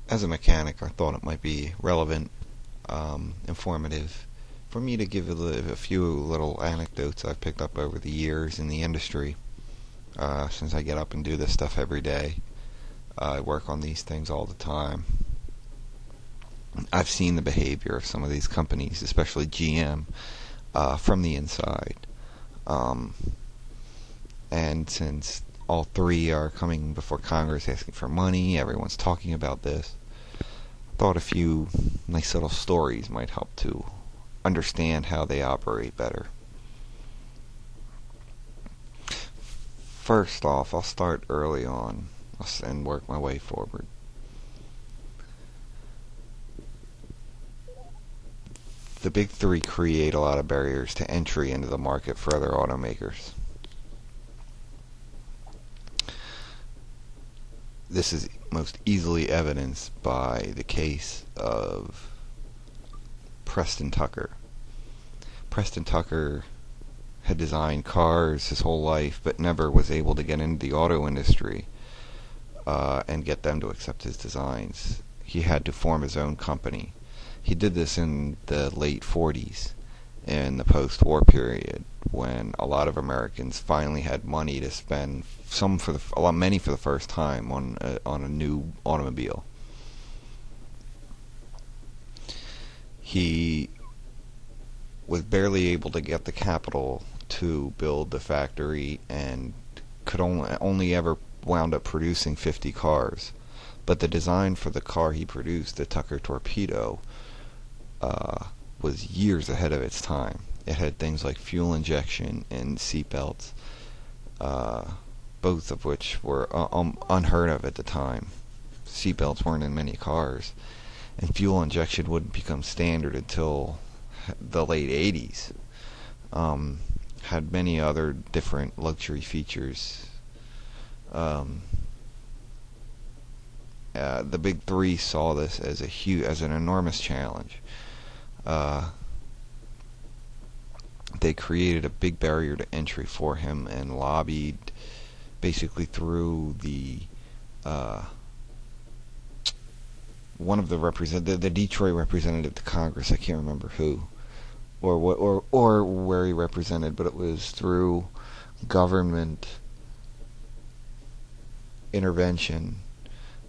as a mechanic, I thought it might be relevant, informative, for me to give a few little anecdotes I've picked up over the years in the industry. Since I get up and do this stuff every day, I work on these things all the time. I've seen the behavior of some of these companies, especially GM, from the inside. Um, and since all three are coming before Congress asking for money, everyone's talking about this. Thought a few nice little stories might help to understand how they operate better. First off, I'll start early on and work my way forward. The big three create a lot of barriers to entry into the market for other automakers. This is most easily evidenced by the case of Preston Tucker. Preston Tucker had designed cars his whole life, but never was able to get into the auto industry and get them to accept his designs. He had to form his own company. He did this in the late 40s, in the post-war period, when a lot of Americans finally had money to spend, many for the first time, on a new automobile. He was barely able to get the capital to build the factory, and could only ever wound up producing 50 cars. But the design for the car he produced, the Tucker Torpedo, was years ahead of its time. It had things like fuel injection and seat belts, both of which were unheard of at the time. Seat belts weren't in many cars, and fuel injection wouldn't become standard until the late 80s. Had many other different luxury features. The big three saw this as an enormous challenge. They created a big barrier to entry for him and lobbied basically through the one of the Detroit representative to Congress. I can't remember who or where he represented, but it was through government intervention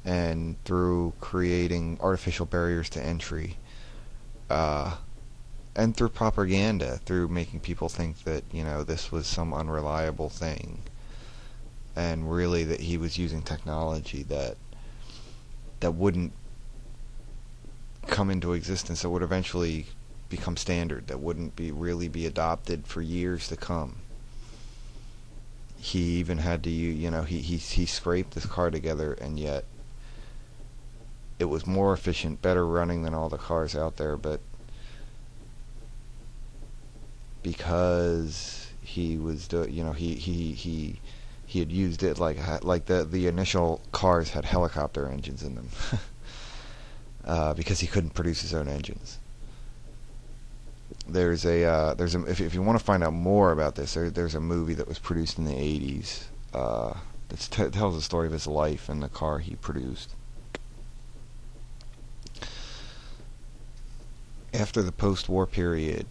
and through creating artificial barriers to entry, and through propaganda, through making people think that, this was some unreliable thing, and really that he was using technology that wouldn't come into existence, that would eventually become standard, that wouldn't really be adopted for years to come. He even had to, he scraped this car together, and yet it was more efficient, better running than all the cars out there, but because he was he had used it like the initial cars had helicopter engines in them, because he couldn't produce his own engines. There's if you want to find out more about this, there's a movie that was produced in the 80s that tells the story of his life and the car he produced. After the post-war period,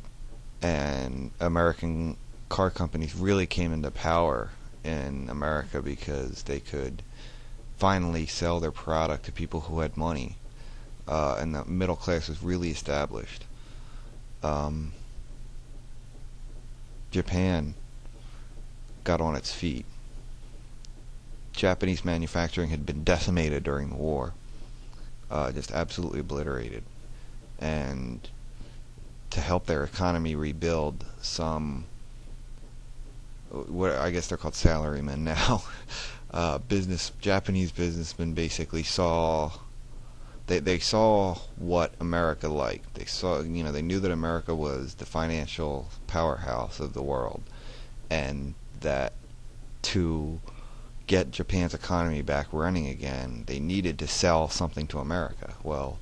and American car companies really came into power in America because they could finally sell their product to people who had money, and the middle class was really established. Japan got on its feet. Japanese manufacturing had been decimated during the war, just absolutely obliterated. And to help their economy rebuild, I guess they're called salarymen now, Japanese businessmen basically saw, they saw what America liked. They saw, they knew that America was the financial powerhouse of the world, and that to get Japan's economy back running again, they needed to sell something to America. Well,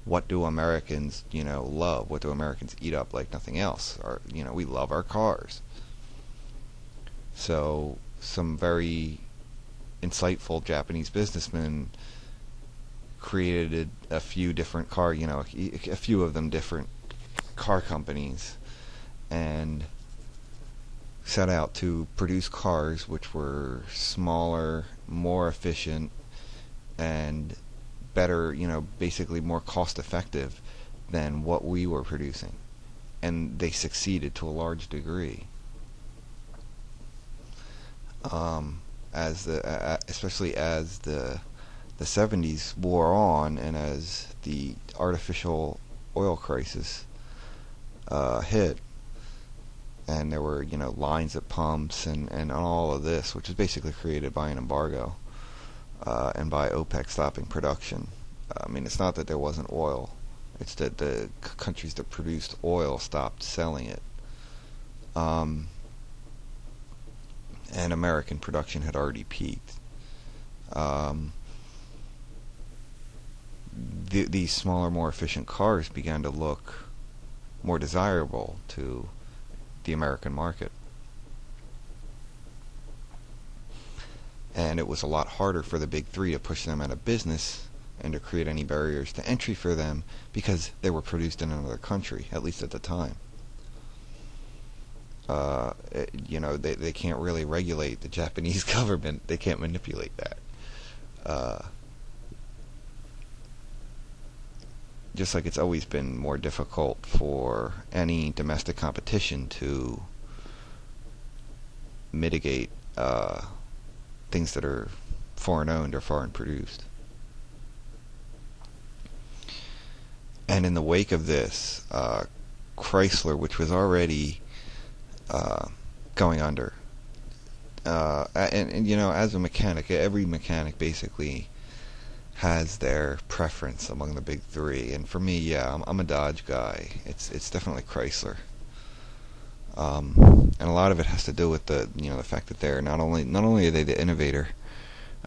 what do Americans, love? What do Americans eat up like nothing else? We love our cars. So some very insightful Japanese businessmen created a few different a few of them different car companies, and set out to produce cars which were smaller, more efficient, and better, basically more cost effective than what we were producing. And they succeeded to a large degree. Especially as the 70s wore on, and as the artificial oil crisis hit, and there were lines at pumps and all of this, which was basically created by an embargo and by OPEC stopping production. I mean, it's not that there wasn't oil; it's that the countries that produced oil stopped selling it. And American production had already peaked. These smaller, more efficient cars began to look more desirable to the American market. And it was a lot harder for the big three to push them out of business and to create any barriers to entry for them, because they were produced in another country, at least at the time. They can't really regulate the Japanese government. They can't manipulate that. Just like it's always been more difficult for any domestic competition to mitigate things that are foreign owned or foreign produced. And in the wake of this, Chrysler, which was already going under, and as a mechanic, every mechanic basically has their preference among the big three. And for me, I'm a Dodge guy. It's definitely Chrysler. And a lot of it has to do with the fact that they're not only are they the innovator,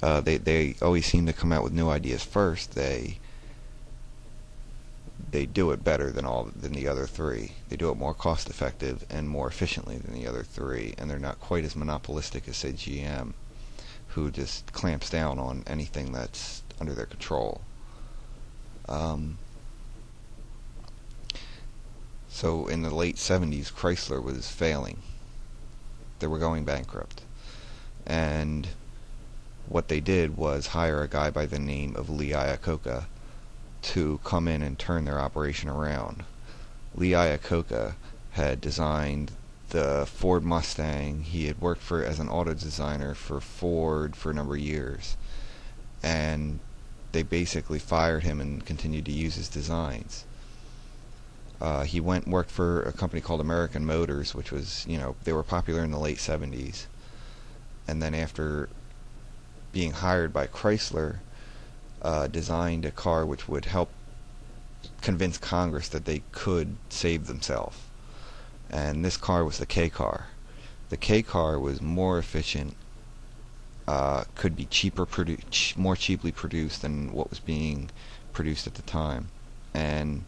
they always seem to come out with new ideas first. They do it better than the other three. They do it more cost effective and more efficiently than the other three, and they're not quite as monopolistic as, say, GM, who just clamps down on anything that's under their control. So in the late 70s, Chrysler was failing. They were going bankrupt. And what they did was hire a guy by the name of Lee Iacocca to come in and turn their operation around. Lee Iacocca had designed the Ford Mustang. He had worked as an auto designer for Ford for a number of years, and they basically fired him and continued to use his designs. He went and worked for a company called American Motors, which was, they were popular in the late 70s. And then after being hired by Chrysler, designed a car which would help convince Congress that they could save themselves. And this car was the K car. The K car was more efficient, could be more cheaply produced than what was being produced at the time, and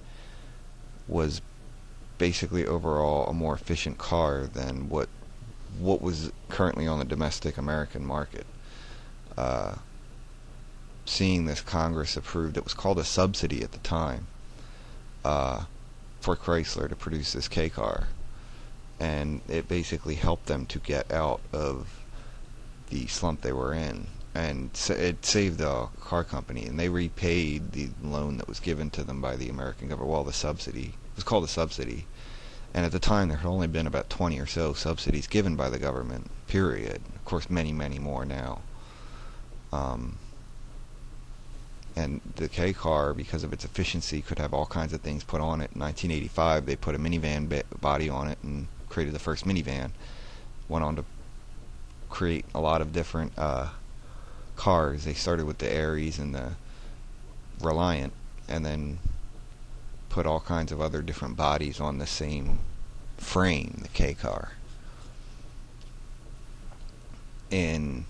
was basically overall a more efficient car than what was currently on the domestic American market. Seeing this, Congress approved, it was called a subsidy at the time, for Chrysler to produce this K car, and it basically helped them to get out of the slump they were in, and it saved the car company, and they repaid the loan that was given to them by the American government. Well, the subsidy, it was called a subsidy, and at the time there had only been about 20 or so subsidies given by the government, period. Of course, many, many more now. And the K car, because of its efficiency, could have all kinds of things put on it. In 1985, they put a minivan body on it and created the first minivan. Went on to create a lot of different cars. They started with the Aries and the Reliant, and then put all kinds of other different bodies on the same frame, the K car. In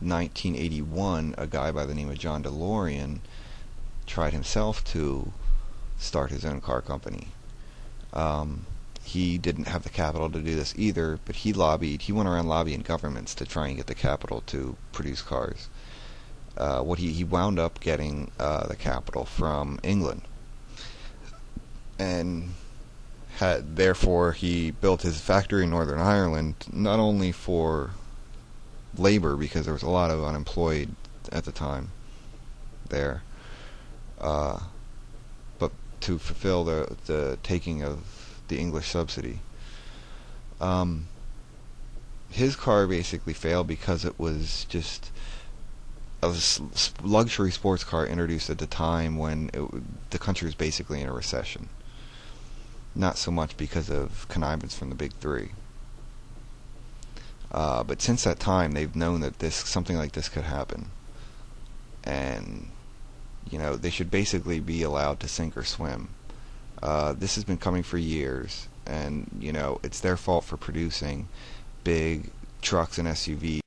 1981, a guy by the name of John DeLorean tried himself to start his own car company. He didn't have the capital to do this either, but he went around lobbying governments to try and get the capital to produce cars. What he wound up getting the capital from England, and therefore he built his factory in Northern Ireland not only for labor, because there was a lot of unemployed at the time there, but to fulfill the taking of the English subsidy. His car basically failed because it was just a luxury sports car introduced at the time when the country was basically in a recession. Not so much because of connivance from the big three. But since that time, they've known that something like this could happen. And, they should basically be allowed to sink or swim. This has been coming for years, and, it's their fault for producing big trucks and SUVs